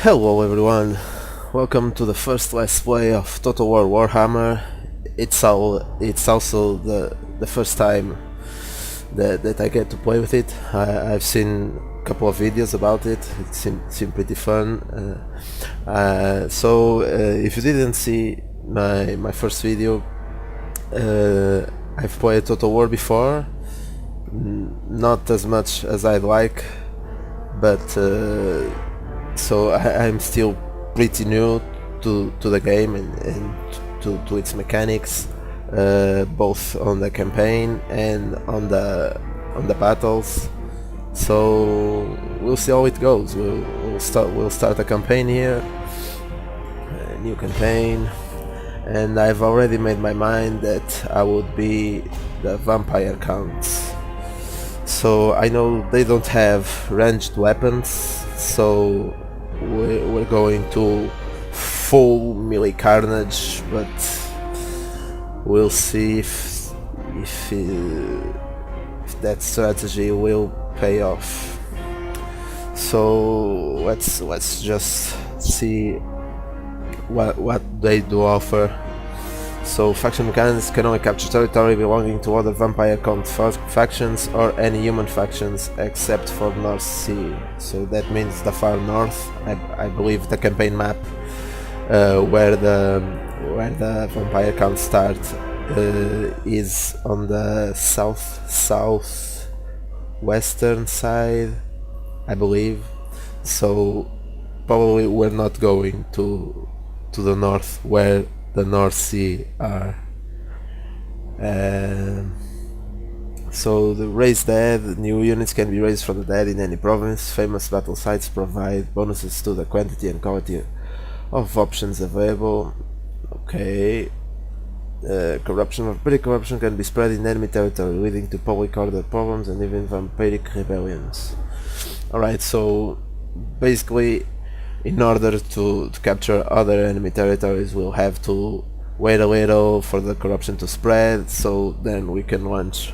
Hello everyone, welcome to the first Let's Play of Total War Warhammer. It's also the first time that I get to play with it. I've seen a couple of videos about it. It seemed pretty fun. If you didn't see my first video, I've played Total War before, not as much as I'd like, but so I'm still pretty new to the game and to its mechanics, both on the campaign and on the battles. So we'll see how it goes. We'll start a campaign here, a new campaign, and I've already made my mind that I would be the vampire counts. So I know they don't have ranged weapons, so we're going to full melee carnage, but we'll see if that strategy will pay off. So let's just see what they do offer. So faction mechanics can only capture territory belonging to other vampire count factions or any human factions except for North Sea. So that means the far north. I believe the campaign map where the vampire counts start is on the southwestern side, I believe. So probably we're not going to the north where the North Sea are. So the raise dead, new units can be raised from the dead in any province. Famous battle sites provide bonuses to the quantity and quality of options available. Okay. Pretty corruption can be spread in enemy territory, leading to public order problems and even vampiric rebellions. Alright, so basically, in order to capture other enemy territories, we'll have to wait a little for the corruption to spread, so then we can launch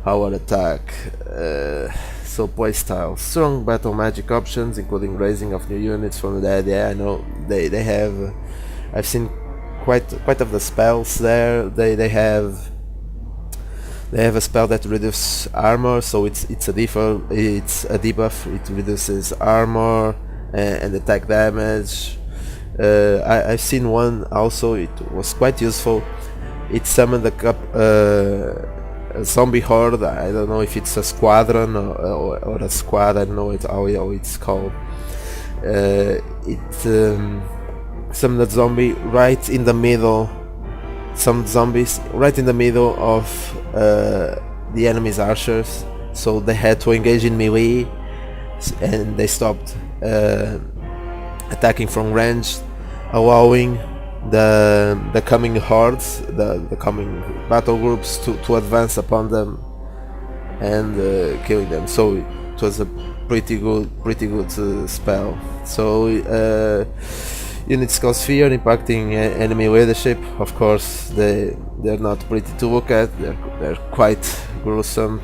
our attack. So playstyle: strong battle magic options, including raising of new units from the dead. Yeah, I know they have. I've seen quite of the spells there. They have a spell that reduces armor, so it's a debuff. It reduces armor and attack damage. I've seen one also, it was quite useful. It summoned a zombie horde. I don't know if it's a squadron or a squad, I don't know how it's called. It summoned a zombie right in the middle, some zombies right in the middle of the enemy's archers, so they had to engage in melee and they stopped attacking from range, allowing the coming hordes, the coming battle groups to advance upon them and killing them. So it was a pretty good spell. So units cause fear, impacting enemy leadership. Of course, they're not pretty to look at. They're quite gruesome.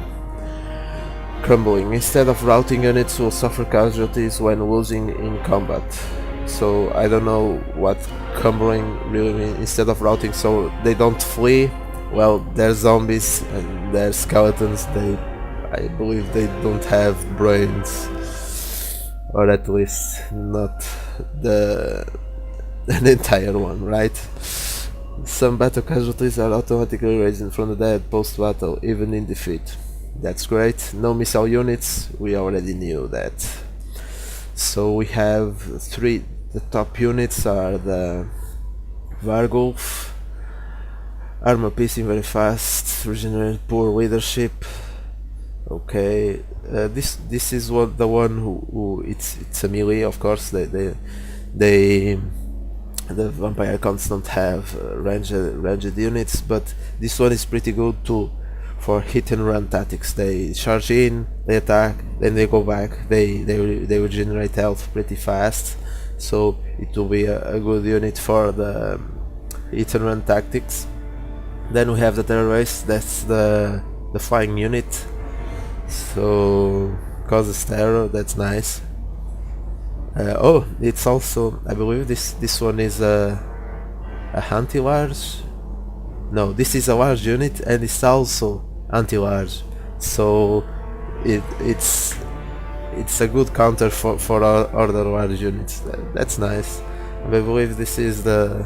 Crumbling. Instead of routing, units will suffer casualties when losing in combat. So I don't know what crumbling really means. Instead of routing, so they don't flee. Well, they're zombies and they're skeletons. I believe they don't have brains, or at least not an entire one, right? Some battle casualties are automatically raised from the dead post-battle, even in defeat. That's great. No missile units, we already knew that. So we have three. The top units are the Vargulf, armor piercing very fast, regenerate poor leadership. Okay, this is the one who it's a melee, of course. The vampire counts don't have ranged units, but this one is pretty good too. For hit and run tactics, they charge in, they attack, then they go back. They regenerate health pretty fast, so it will be a good unit for the hit and run tactics. Then we have the terrorist. That's the flying unit. So causes terror. That's nice. Oh, it's also, I believe this one is a anti-large. No, this is a large unit and it's also anti-large, so it's a good counter for other large units. That's nice. I believe this is the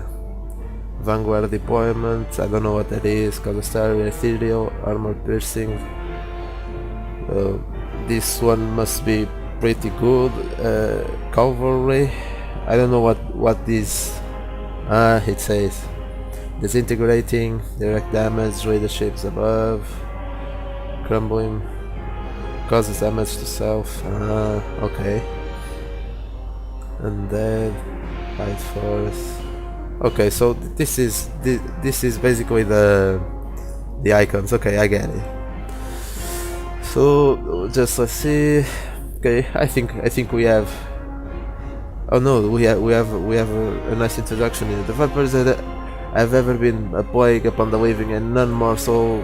Vanguard deployment. I don't know what that is. Star, ethereal, armor piercing. This one must be pretty good. Cavalry. I don't know what this. It says disintegrating, direct damage, leaderships above, crumbling, causes damage to self. Okay. Undead, fight force. Okay, so this is basically the icons. Okay, I get it. So just let's see. Okay, I think we have. Oh no, we have a nice introduction here. The vampires that have ever been a plague upon the living, and none more so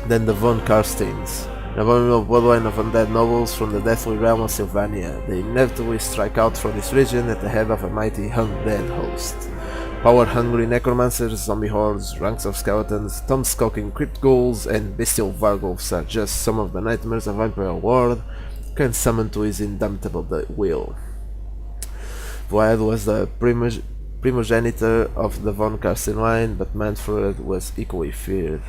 than the von Karsteins, an abominable bloodline of undead nobles from the deathly realm of Sylvania. They inevitably strike out from this region at the head of a mighty undead host. Power-hungry necromancers, zombie hordes, ranks of skeletons, tomb-skulking crypt ghouls, and bestial vargulfs are just some of the nightmares a Imperial Lord can summon to his indomitable will. Vlad was the primogenitor of the von Karsten line, but Manfred was equally feared.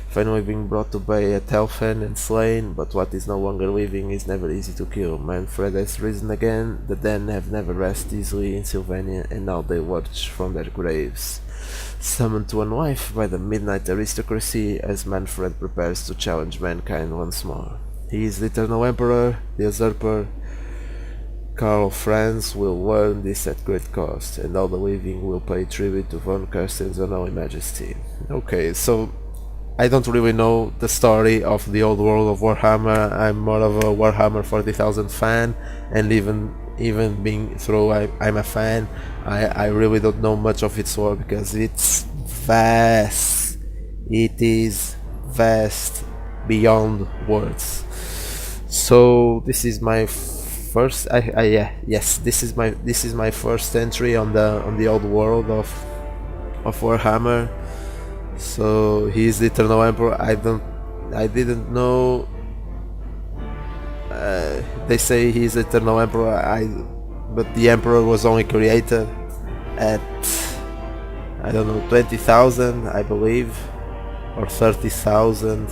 Finally being brought to bay at Helfen and slain, but what is no longer living is never easy to kill. Manfred has risen again, the Den have never rested easily in Sylvania, and now they watch from their graves. Summoned to unlife by the Midnight Aristocracy as Manfred prepares to challenge mankind once more. He is the Eternal Emperor, the Usurper. Karl Franz will learn this at great cost, and all the living will pay tribute to von Karsten's unholy majesty. Okay, so I don't really know the story of the old world of Warhammer. I'm more of a Warhammer 40,000 fan, and even being through I'm a fan, I really don't know much of its lore because it's vast. It is vast beyond words. So this is my first this is my first entry on the old world of Warhammer. So he is the Eternal Emperor. I didn't know. They say he's the Eternal Emperor. But the Emperor was only created at, I don't know, 20,000, I believe, or 30,000.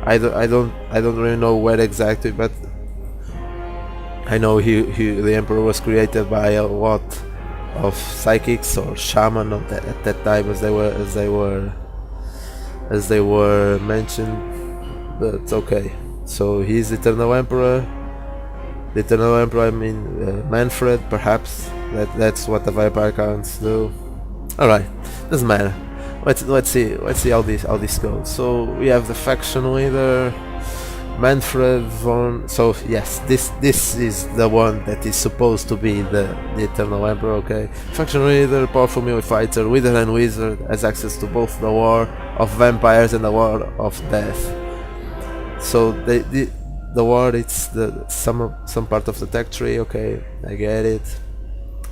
I don't really know where exactly, but I know the Emperor was created by a lot of psychics or shaman at that time, as they were mentioned. But okay, so he's the Eternal Emperor. The Eternal Emperor, I mean Manfred, perhaps. That's what the vampire counts do. All right, doesn't matter. Let's see how this goes. So we have the faction leader, Manfred von. So yes, this is the one that is supposed to be the Eternal Emperor. Okay, faction leader, powerful melee fighter, wizard and wizard, has access to both the war of vampires and the war of death. So the war, it's some part of the tech tree. Okay, I get it.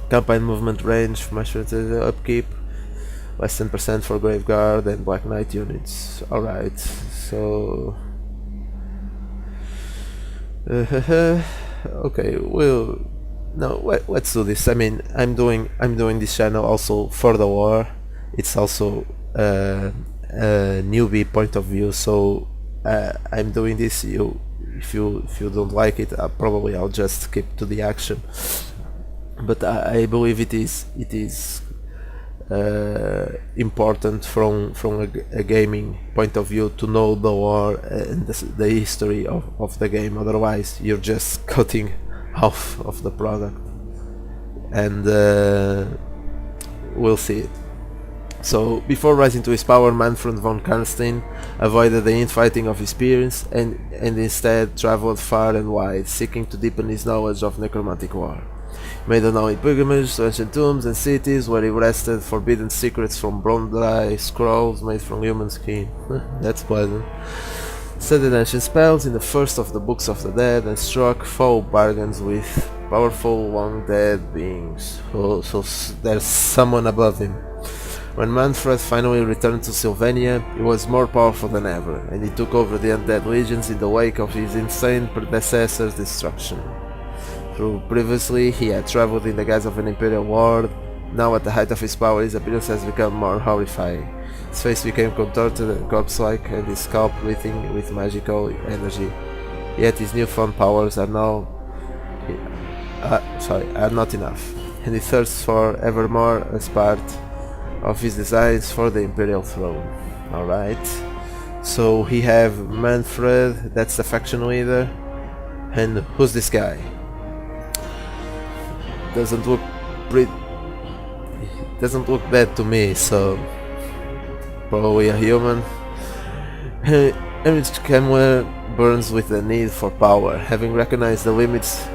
Campaign movement range, upkeep, less than % for Graveguard and Black Knight units. Alright, so okay, well, no, let's do this. I mean, I'm doing this channel also for the war. It's also a newbie point of view, so I'm doing this. If you don't like it, I'll just keep to the action. But I believe it is important from a gaming point of view to know the lore and the history of the game. Otherwise, you're just cutting half of the product, and we'll see it. So, before rising to his power, Manfred von Karsten avoided the infighting of his peers and instead traveled far and wide, seeking to deepen his knowledge of necromantic war. Made a knowing pilgrimage to ancient tombs and cities where he wrested forbidden secrets from bone-dry scrolls made from human skin. That's pleasant. Studied ancient spells in the first of the books of the dead and struck foul bargains with powerful long dead beings. Oh, so there's someone above him. When Manfred finally returned to Sylvania, he was more powerful than ever, and he took over the undead legions in the wake of his insane predecessor's destruction. Though previously he had traveled in the guise of an imperial lord, now at the height of his power his appearance has become more horrifying. His face became contorted and corpse-like, and his scalp breathing with magical energy. Yet his newfound powers are not enough, and he thirsts for evermore as part of his designs for the imperial throne. Alright, so we have Manfred, that's the faction leader, and who's this guy? Doesn't look bad to me, so probably a human. Heinrich Kammler burns with the need for power. Having recognized the limits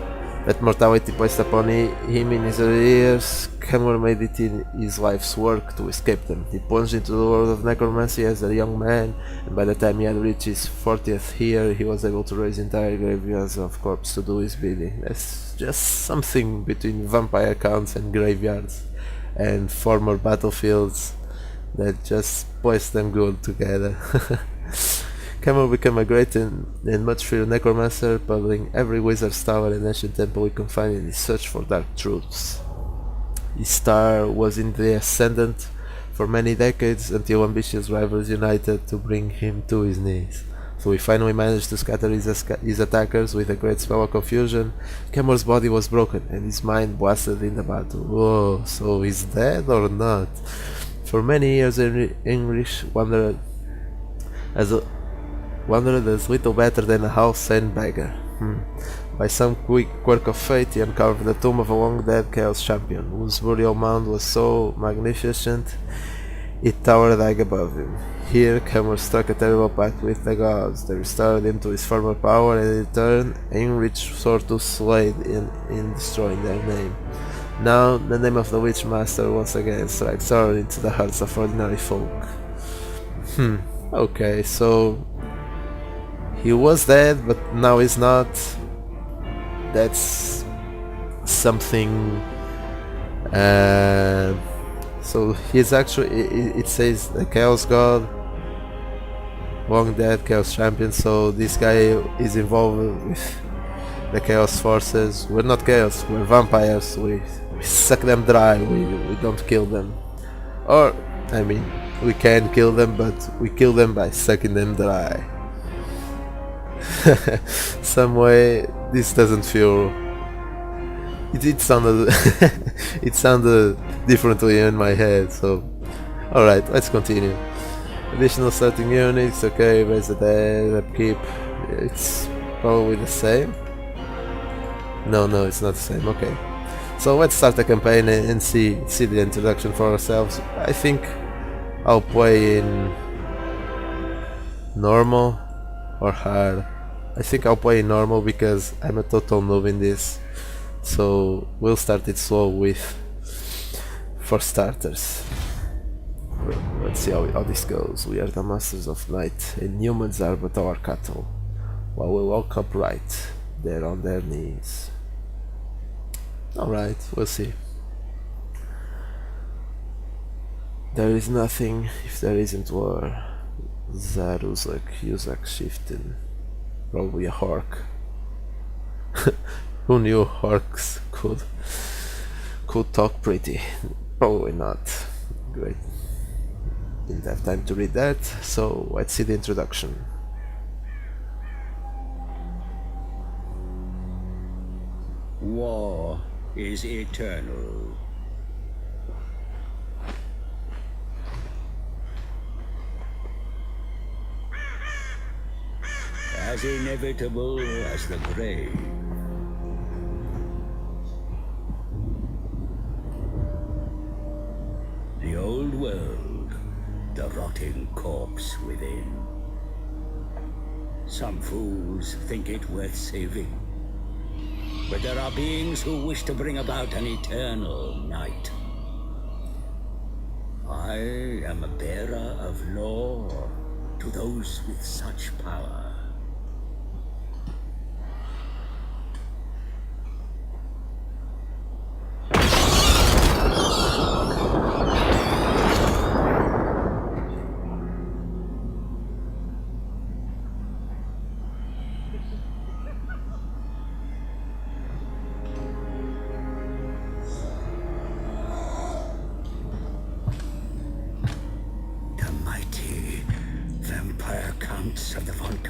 that mortality placed upon him in his early years, Kammler made it in his life's work to escape them. He plunged into the world of necromancy as a young man, and by the time he had reached his 40th year, he was able to raise entire graveyards of corpses to do his bidding. That's just something between vampire counts and graveyards and former battlefields that just place them good together. Kammler became a great and much feared necromancer, puzzling every wizard's tower and ancient temple he could find in his search for dark truths. His star was in the ascendant for many decades until ambitious rivals united to bring him to his knees. So he finally managed to scatter his attackers with a great spell of confusion. Kammler's body was broken and his mind blasted in the battle. Whoa, so he's dead or not? For many years Heinrich wandered as little better than a half-sane beggar. By some quick quirk of fate, he uncovered the tomb of a long-dead Chaos Champion, whose burial mound was so magnificent it towered high above him. Here, Kammler struck a terrible pact with the gods. They restored him to his former power, and in return, Heinrich swore to slay in destroying their name. Now, the name of the Witch Master once again strikes horror into the hearts of ordinary folk. Okay, so he was dead, but now he's not. That's something. So he's actually. It says the Chaos God, long dead Chaos Champion. So this guy is involved with the Chaos forces. We're not Chaos. We're vampires. We suck them dry. We don't kill them. Or I mean, we can kill them, but we kill them by sucking them dry. Some way this doesn't feel. It sounded it sounded differently in my head. So, all right, let's continue. Additional starting units. Okay, raise the dead, upkeep. It's probably the same. No, it's not the same. Okay, so let's start the campaign and see the introduction for ourselves. I think I'll play in normal or hard. I think I'll play in normal because I'm a total noob in this. So we'll start it slow for starters. Let's see how this goes. We are the masters of night, and humans are but our cattle. While we walk upright, they're on their knees. Alright, we'll see. There is nothing if there isn't war. Zaruzak, Yuzak, Shiften. Probably a Hork. Who knew Horks could talk pretty? Probably not. Great. Didn't have time to read that, so let's see the introduction. War is eternal. As inevitable as the grave. The old world, the rotting corpse within. Some fools think it worth saving, but there are beings who wish to bring about an eternal night. I am a bearer of law to those with such power.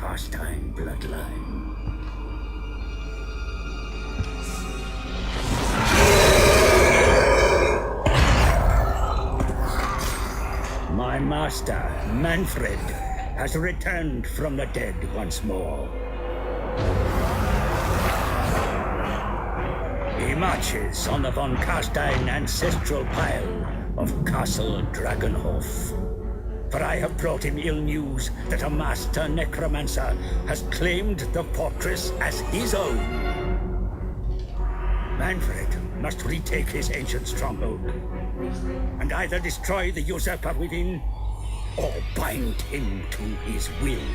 Castine bloodline. My master, Manfred, has returned from the dead once more. He marches on the von Castine ancestral pile of Castle Dragonhof. For I have brought him ill news that a master necromancer has claimed the fortress as his own. Manfred must retake his ancient stronghold, and either destroy the usurper within, or bind him to his will.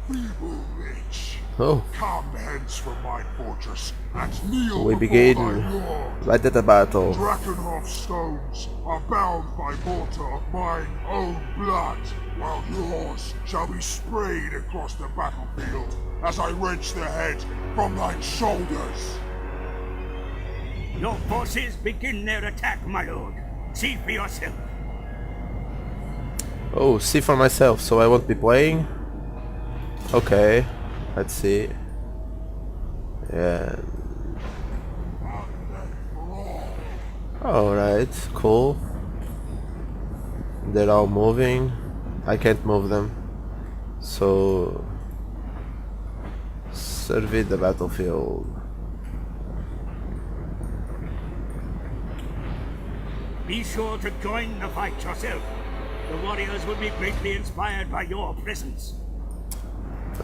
Feeble witch, Oh, come hence from my fortress and kneel we before begin my lord. right at the battle. Drakenhof stones are bound by mortar of mine own blood, while yours shall be sprayed across the battlefield as I wrench the head from thine shoulders. Your forces begin their attack, my lord. See for yourself. Oh, see for myself, so I won't be playing? Okay, let's see. Yeah. Alright, cool. They're all moving. I can't move them. So... survey the battlefield. Be sure to join the fight yourself. The warriors will be greatly inspired by your presence.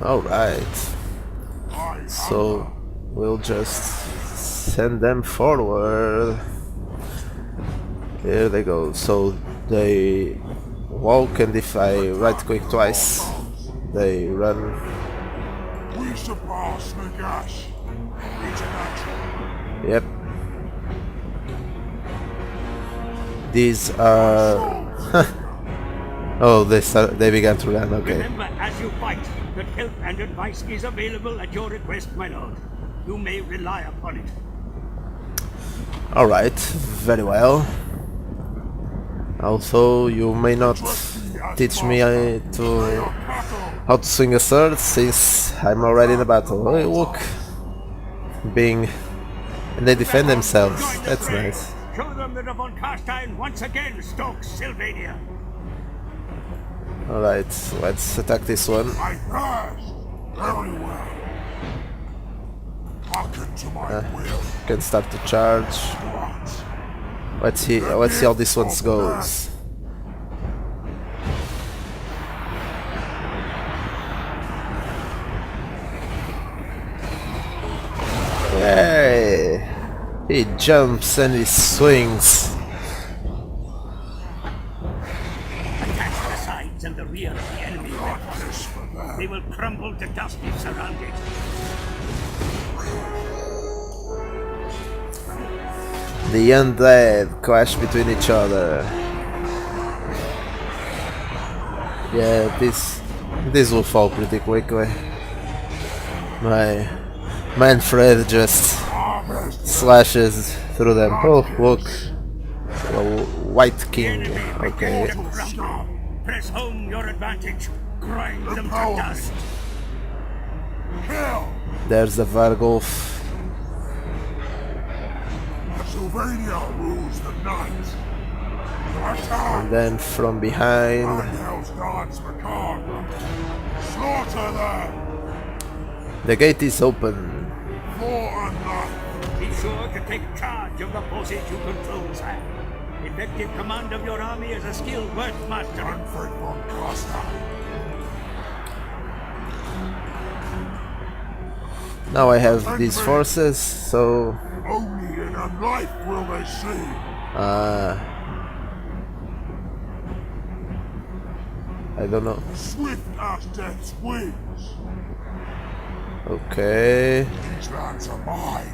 Alright. So we'll just send them forward. Here they go. So they walk, and if I right click twice, they run. We surpass Nagash. International. Yep. These are. Oh, they began to run. Okay. Remember, as you fight, that help and advice is available at your request, my lord. You may rely upon it. Alright, very well. Also, you may not teach me how to swing a sword, since I'm already in the battle. Oh, look! And they defend themselves. Join the That's fray. nice. Show them that the von Castine once again stalks Sylvania. Alright, let's attack this one. I passed. Very well. Hearken to my will. Can start to charge. What? Let's see how this one goes. Yay! He jumps and he swings. Attack the sides and the rear of the enemy reinforcements. They will crumble to dust if surrounded. The undead clash between each other. Yeah, this will fall pretty quickly. My Manfred just slashes through them. Oh, look. A white king. Okay. Press home your advantage. Grind them to dust. Kill! There's the Vargolf. Sylvania rules the night. Attack! And then from behind, Hell's gods macabre. Slaughter them! the gate is open. For a night. Be sure to take charge of the forces you control, sire. Effective command of your army is a skill worth mastering. Manfred von Castine. Now I have these forces, so Only in a life will they see. I don't know. Swift as death's wings. Okay. These lands are mine.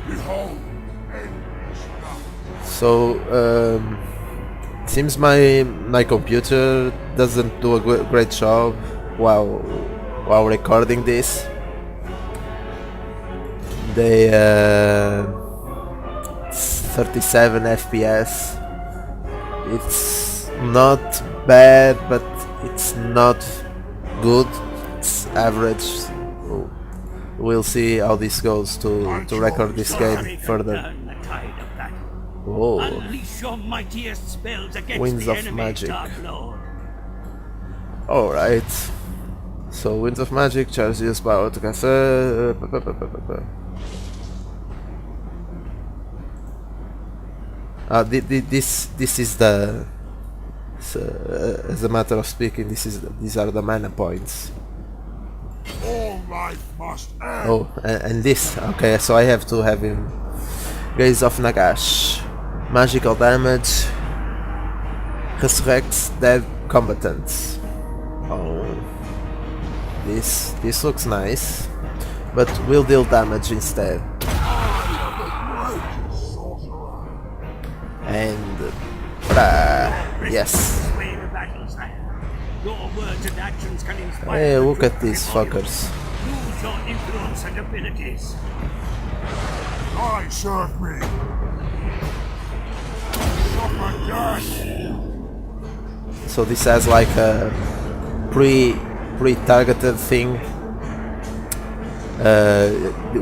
Behold, endless night. So seems my computer doesn't do a great job while recording this. They 37 FPS. It's not bad, but it's not good. It's average. So we'll see how this goes to record this game further. Turn the tide of battle. Whoa. Unleash your mightiest spells against Winds the of enemy, magic. Dark Lord. Alright. So Winds of Magic, charge use power to cast. This is the. As a matter of speaking, these are the mana points. All life must end. Oh, and this. Okay, so I have to have him. Gaze of Nagash. Magical damage. Resurrects dead combatants. Oh. This looks nice. But will deal damage instead. And yes. Your words and actions can inspire. Hey, look at these fuckers. Use your influence and abilities. I serve me. Suffer death. So this has like a pre-targeted thing,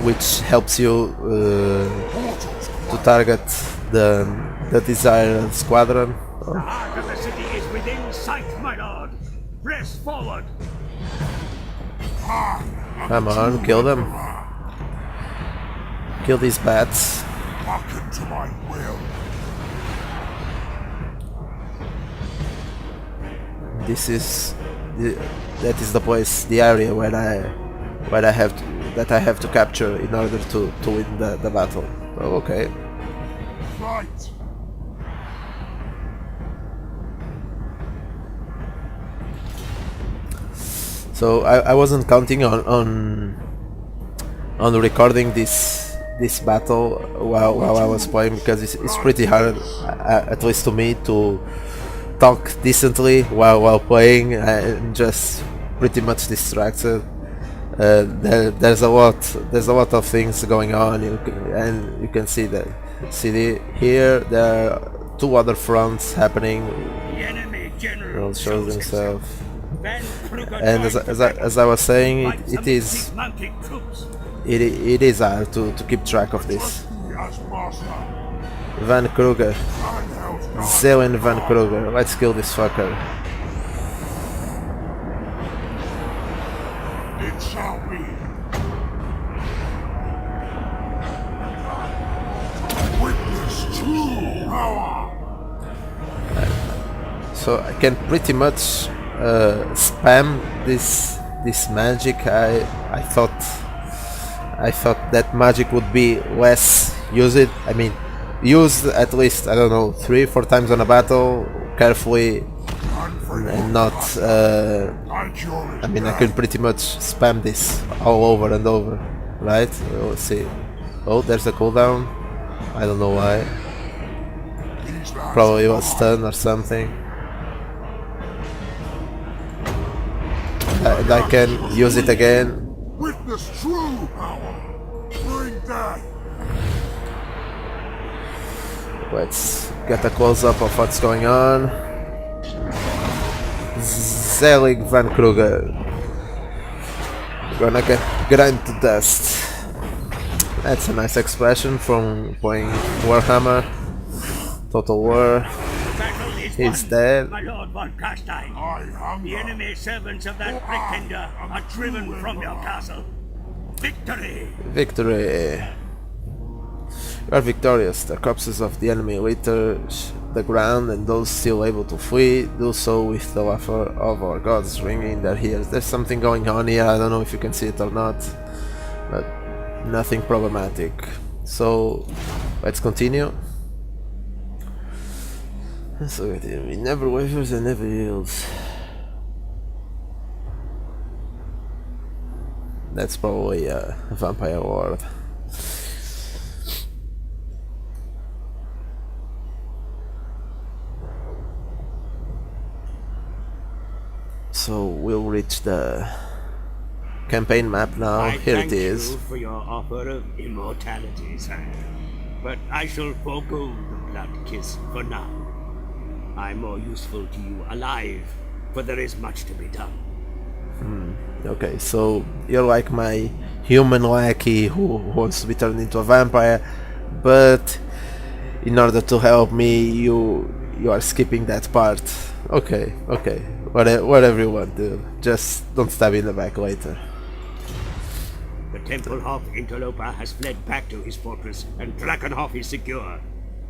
which helps you to target the desired squadron. The heart of the city is within sight, my lord. Press forward. Come on, kill them. Kill these bats. Hearken to my will. That is the place, the area where I have to capture in order to win the battle. Oh, okay. Fight. So I wasn't counting on recording this battle while I was playing, because it's pretty hard, at least to me, to talk decently while playing. I'm just pretty much distracted. There's a lot of things going on, and you can see that. See here, there are two other fronts happening. The enemy general Shows himself. And as I was saying, it is hard to keep track of this. As master. Van Kruger, Handheld knife. Zelen Van Kruger. Let's kill this fucker. It shall be. Witness true power. So I can pretty much spam this magic. I thought that magic would be less used. I mean, used at least, I don't know, 3-4 times on a battle, carefully, and not. I mean, I could pretty much spam this all over and over, right? Let's see. Oh, there's a cooldown. I don't know why. Probably was stun or something. And I can use it again. Witness true power. Bring death. Let's get a close-up of what's going on. Zelig Van Kruger. Gonna get grind to dust. That's a nice expression from playing Warhammer. Total War. He's dead. My lord von Carstein. I hunger. The enemy servants of that pretender are driven from your castle. Victory! Victory! You are victorious. The corpses of the enemy litter the ground, and those still able to flee do so with the laughter of our gods ringing in their ears. There's something going on here. I don't know if you can see it or not, but nothing problematic. So let's continue. So he never wavers and never yields. That's probably a vampire lord. So we'll reach the campaign map now. Here it is. Thank you for your offer of immortality, sire. But I shall forego the blood kiss for now. I'm more useful to you alive, for there is much to be done. Okay, so you're like my human lackey who wants to be turned into a vampire, but in order to help me, you are skipping that part. Okay, okay, whatever you want, dude. Just don't stab me in the back later. The Tempelhof interloper has fled back to his fortress, and Drakenhof is secure.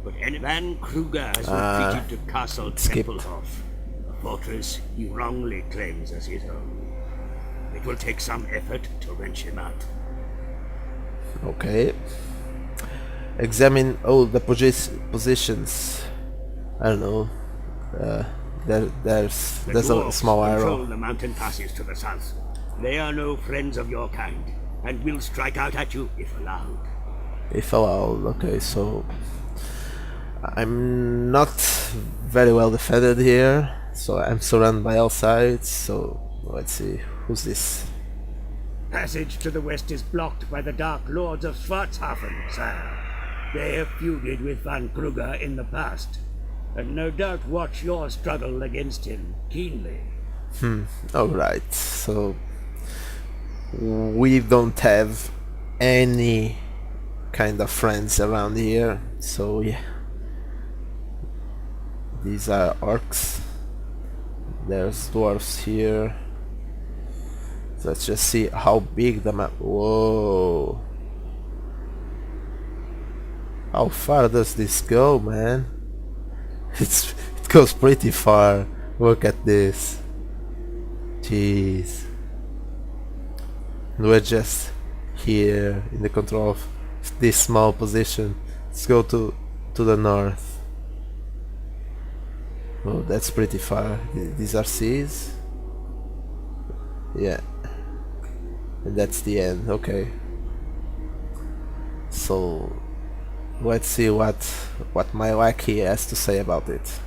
But Van Kruger has retreated to Castle Tempelhof, a fortress he wrongly claims as his own. It will take some effort to wrench him out. Okay. Examine all the positions. I don't know. There's a small control arrow. the mountain passes to the south. They are no friends of your kind, and will strike out at you if allowed. If allowed, okay, so I'm not very well defended here, so I'm surrounded by all sides, so let's see, who's this? Passage to the west is blocked by the Dark Lords of Schwarzhafen, sire. They have feuded with Van Kruger in the past, and no doubt watch your struggle against him keenly. Alright, so we don't have any kind of friends around here, so yeah. These are orcs. There's dwarves here. So let's just see how big the map. Whoa. How far does this go, man? It goes pretty far. Look at this. Jeez. We're just here in the control of this small position. Let's go to the north. Oh, that's pretty far. These are seas. Yeah. And that's the end. Okay. So let's see what my lackey has to say about it.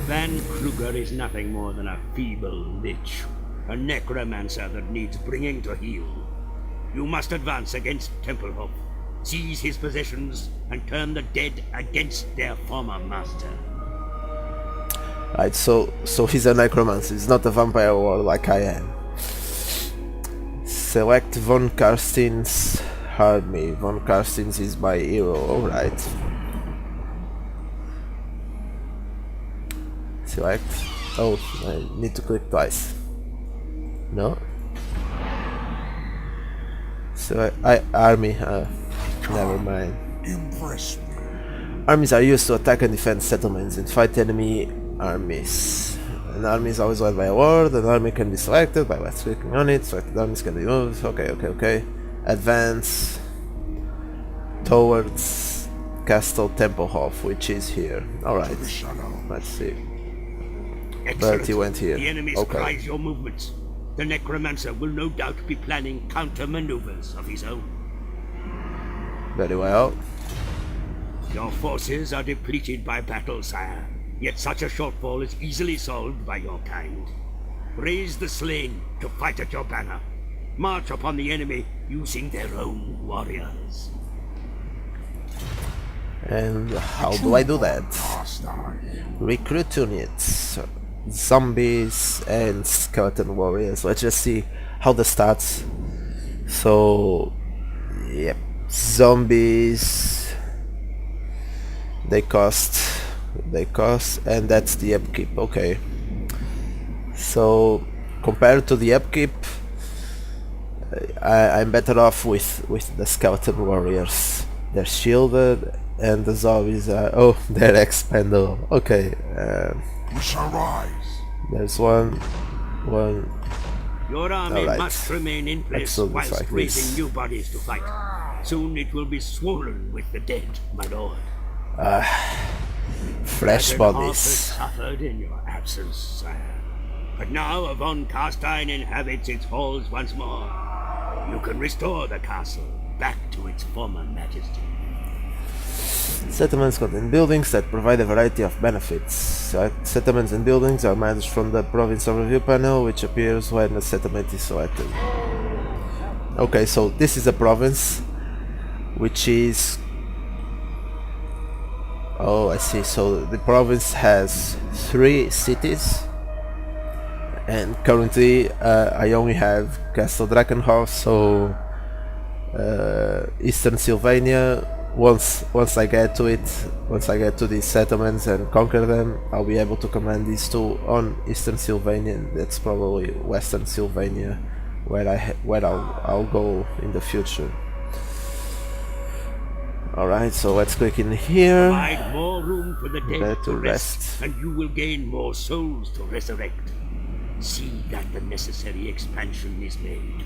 Van Kruger is nothing more than a feeble lich, a necromancer that needs bringing to heel. You must advance against Tempelhof, seize his possessions, and turn the dead against their former master. Right, so he's a necromancer, he's not a vampire warlord like I am. Select von Karstein's army. Von Karstein's is my hero, alright. Select. Oh, I need to click twice. No? So army, never mind. Impress me. Armies are used to attack and defend settlements and fight enemy armies. An army is always led by a lord. An army can be selected by left clicking on it. Selected armies can be moved. Okay. Advance towards Castle Tempelhof, which is here. Alright. Let's see. But he went here. The enemy Okay. spies your movements. The necromancer will no doubt be planning counter-maneuvers of his own. Very well. Your forces are depleted by battle, sire. Yet such a shortfall is easily solved by your kind. Raise the slain to fight at your banner. March upon the enemy using their own warriors. And how do I do that? Recruit units, zombies and skeleton warriors. Let's just see how the stats. So, yep, zombies. They cost, and that's the upkeep. Okay. So compared to the upkeep, I'm better off with the skeleton warriors. They're shielded, and the zombies are they're expendable. Okay. We shall rise. There's one. Your army Alright. must remain in place Absolutely whilst like raising this. new bodies to fight. Soon it will be swollen with the dead, my lord. Fresh Dragonhof bodies. has suffered in your absence, sire. But now von Karstein inhabits its halls once more. You can restore the castle back to its former majesty. Settlements contain buildings that provide a variety of benefits. Settlements and buildings are managed from the province overview panel, which appears when a settlement is selected. Okay, so this is a province which is Oh, I see. So the province has 3 cities, and currently I only have Castle Drakenhof, so Eastern Sylvania. Once I get to it, once I get to these settlements and conquer them, I'll be able to command these 2 on Eastern Sylvania. And that's probably Western Sylvania, where I'll go in the future. Alright, so let's click in here. Provide more room for the dead Let to to rest, rest. and you will gain more souls to resurrect. See that the necessary expansion is made.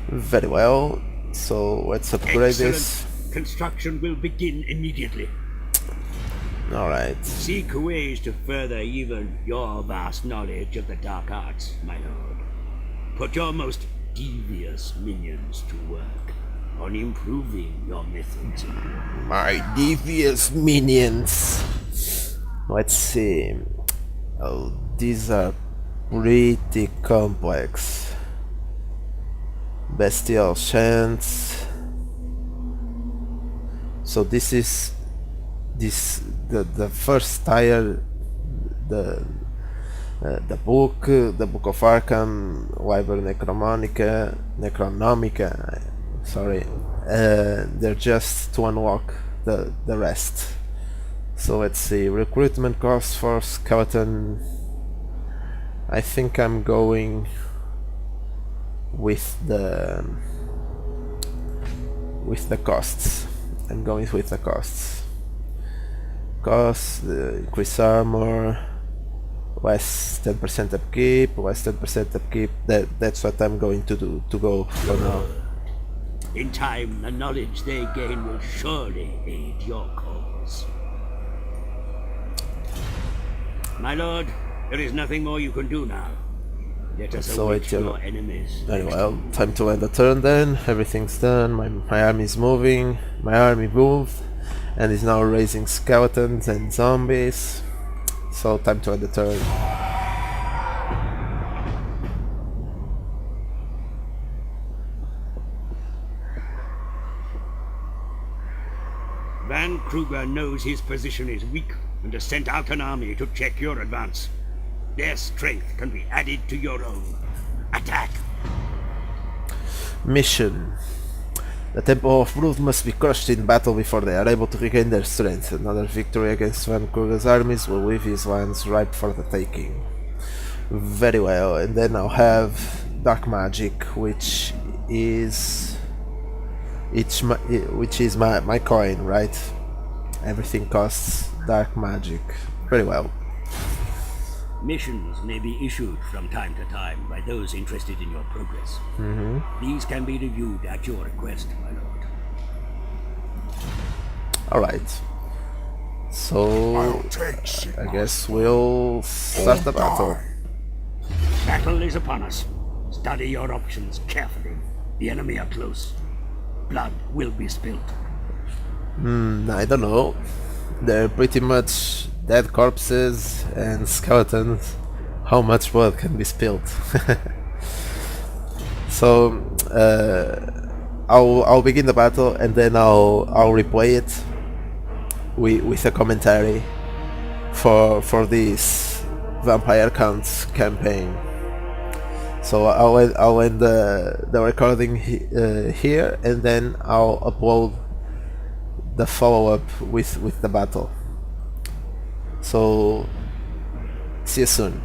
Very well. So let's upgrade Excellent. this. Construction will begin immediately. Alright. Seek ways to further even your vast knowledge of the dark arts, my lord. Put your most devious minions to work on improving your methods. My devious minions. Let's see. Oh, these are pretty complex. Bestial chants. So this is the first tier, the book of Arkham, Liber Necronomica. Sorry, they're just to unlock the rest. So let's see, recruitment costs for skeleton. I think I'm going with the costs. I'm going with the costs. Costs, increase armor, less 10% upkeep, less 10% upkeep. That's what I'm going to do, to go for now. In time, the knowledge they gain will surely aid your cause. My lord, there is nothing more you can do now. Let us So await it's your enemies. very well. Time to end the turn then. Everything's done. My army's moving. My army moved and is now raising skeletons and zombies. So time to end the turn. Van Kruger knows his position is weak and has sent out an army to check your advance. Their strength can be added to your own. Attack! Mission. The Temple of Brood must be crushed in battle before they are able to regain their strength. Another victory against Van Kruger's armies will leave his lands ripe for the taking. Very well, and then I'll have Dark Magic, which is my coin, right? Everything costs Dark Magic. Very well. Missions may be issued from time to time by those interested in your progress. These can be reviewed at your request, my lord. Alright. So I'll take I Sigma guess we'll start the battle. Battle is upon us. Study your options carefully. The enemy are close. Blood will be spilled. I don't know. They're pretty much dead corpses and skeletons. How much blood can be spilled? So I'll begin the battle and then I'll replay it with a commentary for this Vampire Counts campaign. So I'll end the recording here, and then I'll upload the follow-up with the battle. So see you soon.